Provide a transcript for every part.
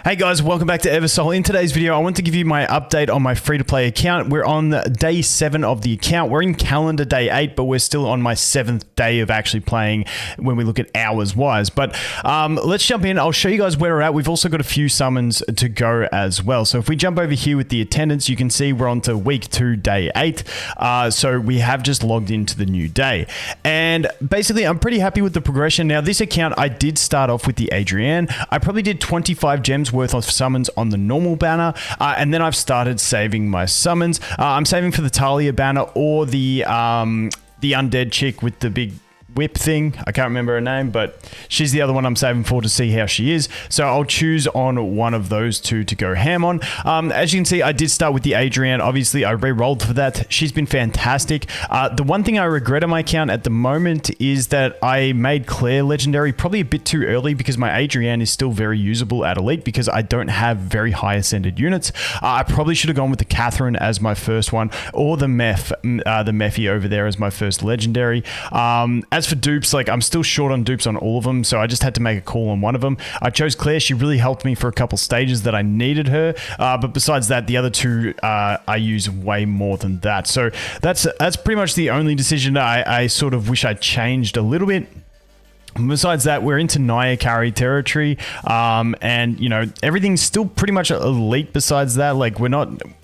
Hey guys, welcome back to Eversoul. In today's video, I want to give you my update on my free-to-play account. We're on day 7 of the account. We're in calendar day 8, but we're still on my 7th day of actually playing when we look at hours-wise. But let's jump in. I'll show you guys where we're at. We've also got a few summons to go as well. So if we jump over here with the attendance, you can see we're on to week 2, day 8. So we have just logged into the new day. And basically, I'm pretty happy with the progression. Now, this account, I did start off with the Adrienne. I probably did 25 gems worth of summons on the normal banner, and then I've started saving my summons. I'm saving for the Talia banner or the undead chick with the big whip thing. I can't remember her name, but she's the other one I'm saving for to see how she is. So I'll choose on one of those two to go ham on. As you can see, I did start with the Adrienne. Obviously, I re-rolled for that. She's been fantastic. The one thing I regret on my account at the moment is that I made Claire legendary probably a bit too early because my Adrienne is still very usable at Elite because I don't have very high ascended units. I probably should have gone with the Catherine as my first one or the Mephi over there as my first legendary. As for dupes, like I'm still short on dupes on all of them, so I just had to make a call on one of them. I chose Claire. She really helped me for a couple stages that I needed her, but besides that, the other two I use way more than that. So that's pretty much the only decision I sort of wish I changed a little bit. Besides that, we're into Naya carry territory, and you know, everything's still pretty much elite. Besides that, like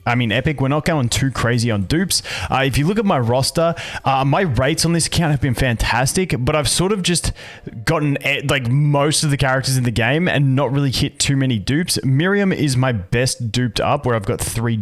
epic, we're not going too crazy on dupes. If you look at my roster, my rates on this account have been fantastic, but I've sort of just gotten like most of the characters in the game and not really hit too many dupes. Miriam is my best duped up, where I've got three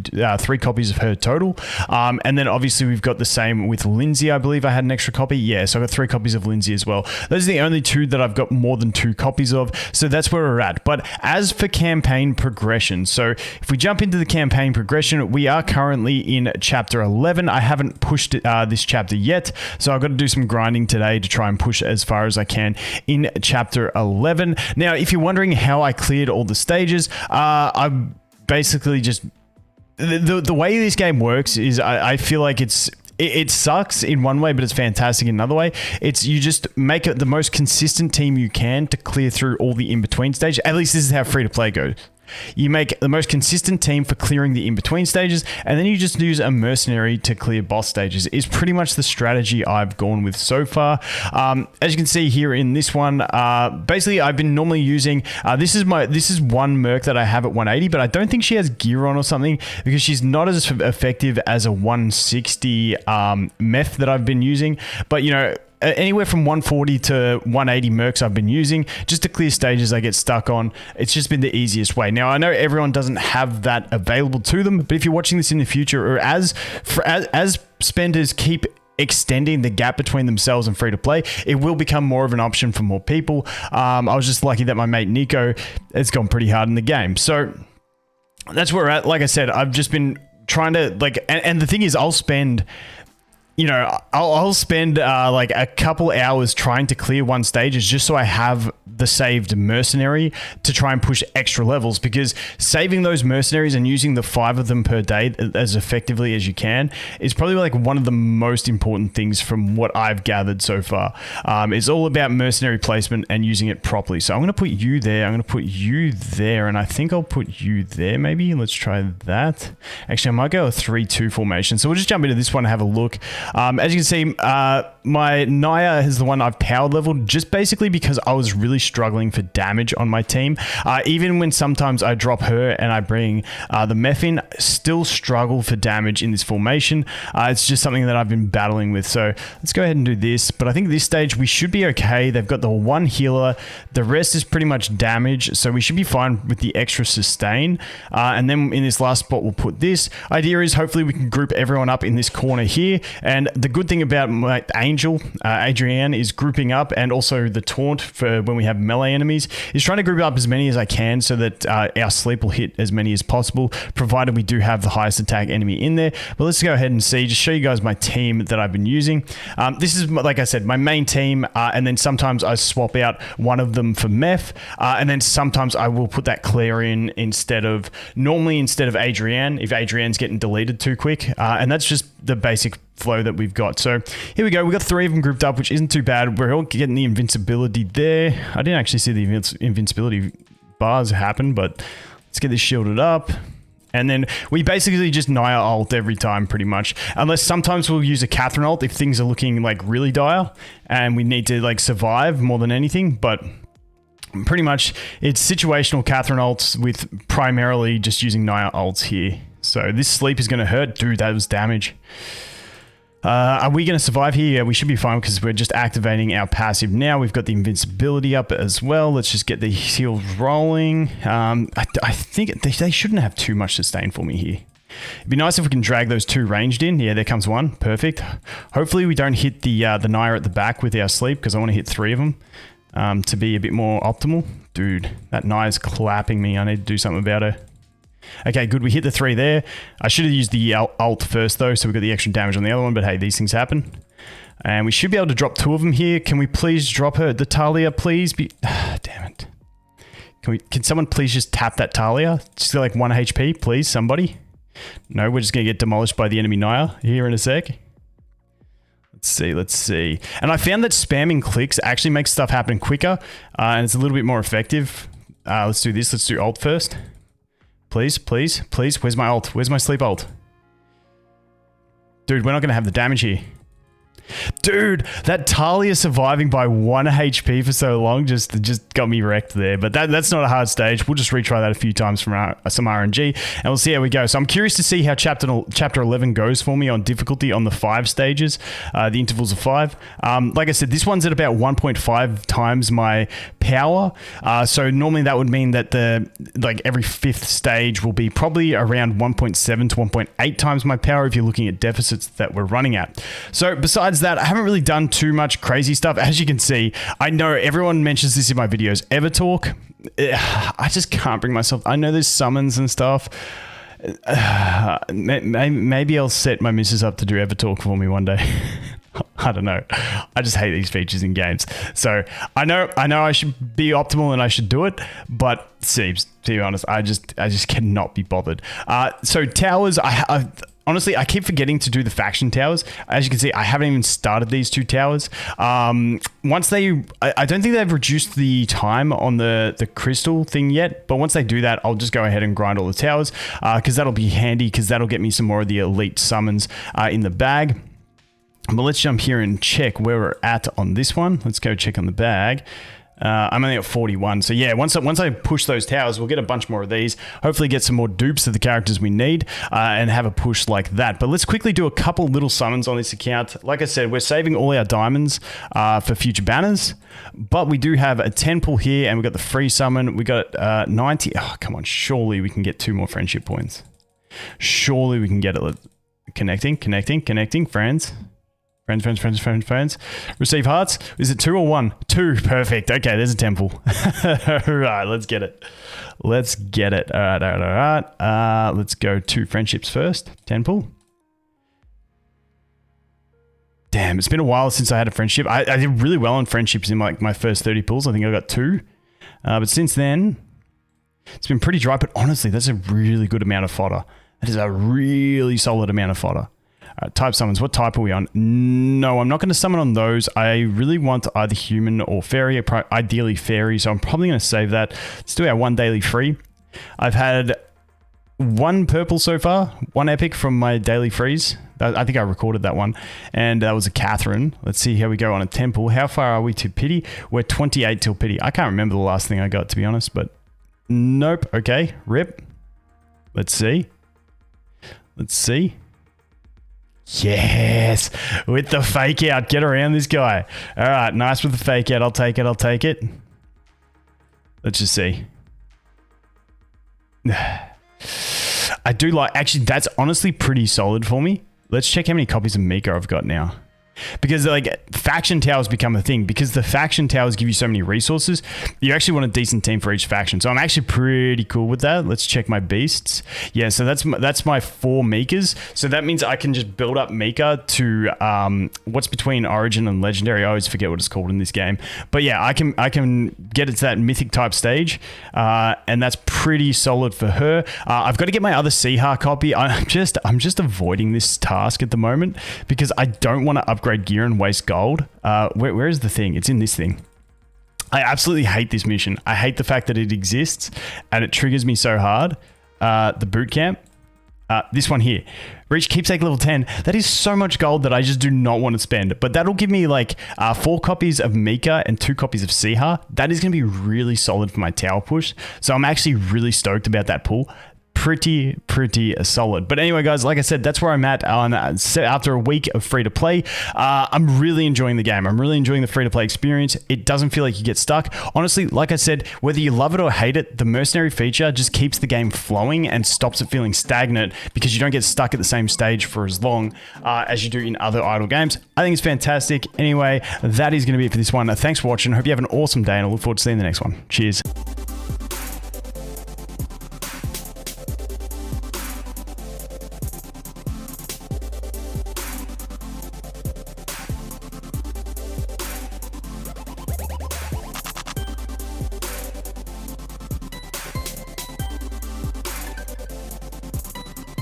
copies of her total, and then obviously we've got the same with Lindsay. I believe I had an extra copy. Yeah, so I got 3 copies of Lindsay as well. Those are the only 2 that I've got more than 2 copies of, so that's where we're at. But as for campaign progression, so if we jump into the campaign progression, we are currently in chapter 11. I haven't pushed this chapter yet, so I've got to do some grinding today to try and push as far as I can in chapter 11. Now, if you're wondering how I cleared all the stages, I'm basically just the way this game works is I feel like it sucks in one way, but it's fantastic in another way. It's you just make it the most consistent team you can to clear through all the in-between stages. At least this is how free-to-play goes. You make the most consistent team for clearing the in-between stages, and then you just use a mercenary to clear boss stages. Is pretty much the strategy I've gone with so far. As you can see here in this one, basically I've been normally using, this is one merc that I have at 180, but I don't think she has gear on or something because she's not as effective as a 160 meth that I've been using. But you know, anywhere from 140 to 180 mercs I've been using just to clear stages I get stuck on. It's just been the easiest way. Now, I know everyone doesn't have that available to them, but if you're watching this in the future, or as spenders keep extending the gap between themselves and free to play, it will become more of an option for more people. I was just lucky that my mate Nico has gone pretty hard in the game. So that's where we're at. Like I said, I've just been trying to and the thing is, I'll spend like a couple hours trying to clear one stage just so I have the saved mercenary to try and push extra levels, because saving those mercenaries and using the 5 of them per day as effectively as you can is probably like one of the most important things from what I've gathered so far. It's all about mercenary placement and using it properly. So I'm going to put you there. I'm going to put you there. And I think I'll put you there maybe. Let's try that. Actually, I might go a 3-2 formation. So we'll just jump into this one and have a look. As you can see, my Naya is the one I've power leveled just basically because I was really struggling for damage on my team. Even when sometimes I drop her and I bring the Meph in, still struggle for damage in this formation. It's just something that I've been battling with. So let's go ahead and do this. But I think at this stage we should be okay. They've got the 1 healer. The rest is pretty much damage. So we should be fine with the extra sustain. And then in this last spot, we'll put this. Idea is hopefully we can group everyone up in this corner here. And the good thing about my Angel, Adrienne, is grouping up, and also the taunt for when we have melee enemies, is trying to group up as many as I can so that our sleep will hit as many as possible, provided we do have the highest attack enemy in there. But let's go ahead and see, just show you guys my team that I've been using. This is, like I said, my main team, and then sometimes I swap out one of them for Meph, and then sometimes I will put that Claire in instead of Adrienne, if Adrienne's getting deleted too quick, and that's just the basic flow that we've got. So here we go. We've got 3 of them grouped up, which isn't too bad. We're all getting the invincibility there. I didn't actually see the invincibility bars happen, but let's get this shielded up. And then we basically just Naya ult every time pretty much. Unless sometimes we'll use a Catherine ult if things are looking like really dire and we need to like survive more than anything. But pretty much it's situational Catherine ults with primarily just using Naya ults here. So this sleep is going to hurt. Dude, that was damage. Are we going to survive here? Yeah, we should be fine because we're just activating our passive now. We've got the invincibility up as well. Let's just get the heals rolling. I think they shouldn't have too much sustain for me here. It'd be nice if we can drag those two ranged in. Yeah, there comes one. Perfect. Hopefully we don't hit the Naya at the back with our sleep because I want to hit 3 of them to be a bit more optimal. Dude, that Naya's clapping me. I need to do something about her. Okay, good. We hit the 3 there. I should have used the ult first, though, so we got the extra damage on the other one. But hey, these things happen. And we should be able to drop 2 of them here. Can we please drop her? The Talia, please be... damn it. Can someone please just tap that Talia? Just got like 1 HP, please, somebody. No, we're just going to get demolished by the enemy Naya here in a sec. Let's see. And I found that spamming clicks actually makes stuff happen quicker. And it's a little bit more effective. Let's do this. Let's do ult first. Please, please, please. Where's my ult? Where's my sleep ult? Dude, we're not going to have the damage here. Dude, that Talia surviving by 1 HP for so long just got me wrecked there. But that's not a hard stage. We'll just retry that a few times from some RNG, and we'll see how we go. So I'm curious to see how chapter 11 goes for me on difficulty on the 5 stages, the intervals of 5. Like I said, this one's at about 1.5 times my power. So normally that would mean that every 5th stage will be probably around 1.7 to 1.8 times my power if you're looking at deficits that we're running at. So besides that, I haven't really done too much crazy stuff. As you can see, I know everyone mentions this in my videos. Evertalk, I just can't bring myself. I know there's summons and stuff. Maybe I'll set my missus up to do Evertalk for me one day. I don't know. I just hate these features in games. So I know I should be optimal and I should do it, but seems, to be honest, I just cannot be bothered. So towers, honestly, I keep forgetting to do the faction towers. As you can see, I haven't even started these 2 towers. I don't think they've reduced the time on the crystal thing yet, but once they do that, I'll just go ahead and grind all the towers because that'll be handy because that'll get me some more of the elite summons in the bag. But let's jump here and check where we're at on this one. Let's go check on the bag. I'm only at 41. So yeah, once I push those towers, we'll get a bunch more of these. Hopefully get some more dupes of the characters we need and have a push like that. But let's quickly do a couple little summons on this account. Like I said, we're saving all our diamonds for future banners. But we do have a 10 pull here and we got the free summon. We got 90. Oh, come on. Surely we can get 2 more friendship points. Surely we can get it. Connecting. Friends. Receive hearts. Is it 2 or 1? 2. Perfect. Okay, there's a temple. All right, let's get it. All right. Let's go 2 friendships first. Temple. Damn, it's been a while since I had a friendship. I did really well on friendships in like my first 30 pulls. I think I got 2. But since then, it's been pretty dry. But honestly, that's a really good amount of fodder. That is a really solid amount of fodder. Type summons. What type are we on? No, I'm not going to summon on those. I really want either human or fairy, ideally fairy, so I'm probably going to save that. Let's do our 1 daily free. I've had 1 purple so far, 1 epic from my daily freeze. I think I recorded that one, and that was a Catherine. Let's see how we go on a temple. How far are we to pity? We're 28 till pity. I can't remember the last thing I got, to be honest, but nope. Okay, rip. Let's see. Yes, with the fake out. Get around this guy. All right, nice with the fake out. I'll take it. Let's just see. I do like, actually, that's honestly pretty solid for me. Let's check how many copies of Mika I've got now. Because like faction towers become a thing because the faction towers give you so many resources. You actually want a decent team for each faction. So I'm actually pretty cool with that. Let's check my beasts. Yeah, so that's my 4 Mikas. So that means I can just build up Mika to what's between Origin and Legendary. I always forget what it's called in this game. But yeah, I can get it to that mythic type stage, and that's pretty solid for her. I've got to get my other Seahar copy. I'm just avoiding this task at the moment because I don't want to upgrade gear and waste gold. Where is the thing? It's in this thing. I absolutely hate this mission. I hate the fact that it exists and it triggers me so hard. The boot camp. This one here. Reach keepsake level 10. That is so much gold that I just do not want to spend. But that'll give me like 4 copies of Mika and 2 copies of Siha. That is going to be really solid for my tower push. So I'm actually really stoked about that pull. Pretty solid. But anyway, guys, like I said, that's where I'm at on after a week of free to play. I'm really enjoying the game. I'm really enjoying the free to play experience. It doesn't feel like you get stuck. Honestly, like I said, whether you love it or hate it, the mercenary feature just keeps the game flowing and stops it feeling stagnant because you don't get stuck at the same stage for as long as you do in other idle games. I think it's fantastic. Anyway, that is going to be it for this one. Thanks for watching. Hope you have an awesome day and I look forward to seeing the next one. Cheers.